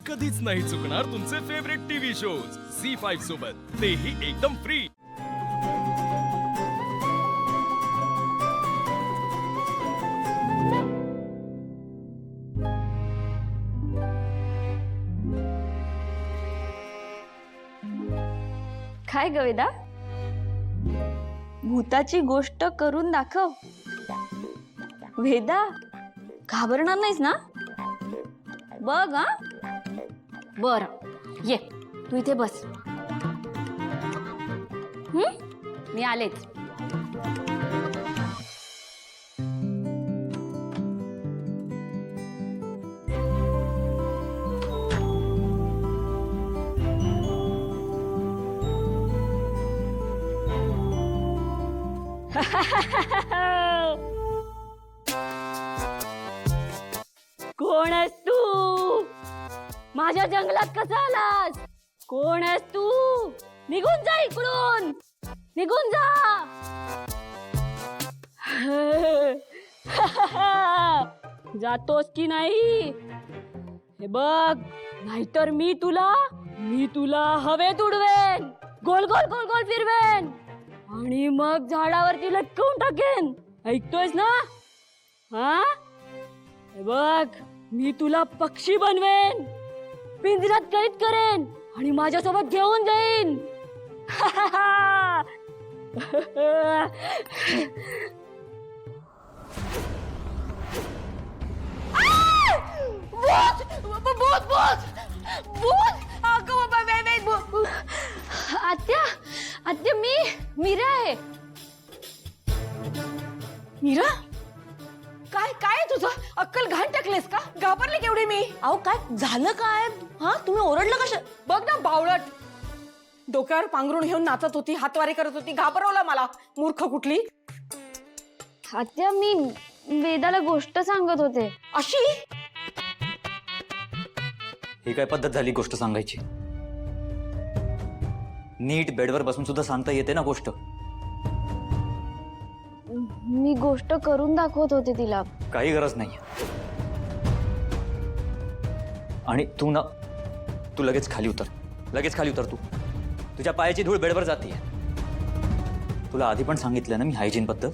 कधीच नाही चुकणार तुमचे फेवरेट टीव्ही शोज झी5 सोबत, तेही एकदम फ्री। काय ग वेदा, भूताची गोष्ट करून दाखव। वेदा, घाबरणार नाहीस ना? बघ हा। बर, ये तू इथे बस। मी आलेच। कोण आहेस तू? माझ्या जंगलात कसा आलास? कोण आहेस तू? निघून जा इकडून, निघून जा। जातोस की नाही हे बघ, नाहीतर मी तुला हवेत उडवेन, गोल गोल गोल गोल फिरवेन आणि मग झाडावरती लटकवून टाकेन। ऐकतोयस ना? हा, हे बघ, मी तुला पक्षी बनवेन, पिंजऱ्यात कैद करेन आणि माझ्यासोबत घेऊन जाईन। आत्या, आत्या, मीरा आहे। मीरा, काय काय तुझं? अक्कल घाण टाकलेस का? घाबरले केवढी मी। अहो काय झालं काय? हा, तुम्ही ओरडलं कशा? बघ ना बावळट, डोक्यावर पांघरून घेऊन नाचत होती, हातवारी करत होती, घाबरवला मला। मूर्ख कुठली। आत्या, मी वेदाला गोष्ट सांगत होते। अशी ही काय पद्धत झाली गोष्ट सांगायची? नीट बेडवर बसून सुद्धा सांगता येते ना गोष्ट? मी गोष्ट करून दाखवत होते तिला। काही गरज नाही। आणि तू लगेच खाली उतर, तू तुझ्या पायाची धूळ बेडवर जाते। तुला आधी पण सांगितलं ना मी हायजीन बद्दल।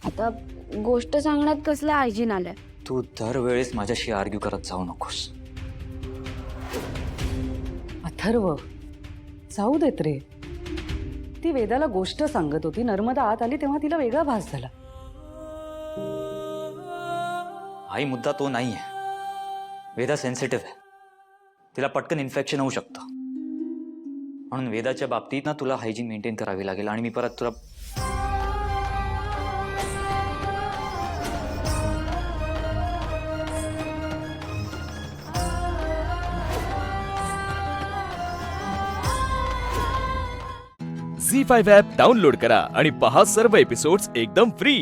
आता गोष्ट सांगण्यात कसलं हायजीन आलंय? तू दरवेळेस माझ्याशी आर्ग्यू करत जाऊ नकोस। अथर्व, जाऊ देत रे। ती वेदाला गोष्ट सांगत होती, नर्मदा आत आली तेव्हा तिला वेगळा भास झाला। आई, मुद्दा तो नाहीये। वेदा सेन्सिटिव्ह आहे, तिला पटकन इन्फेक्शन होऊ शकतं। म्हणून वेदाच्या बाबतीत ना तुला हायजीन मेंटेन करावी लागेल। आणि मी परत तुला झी5 ॲप डाउनलोड करा आणि पहा सर्व एपिसोड्स एकदम फ्री।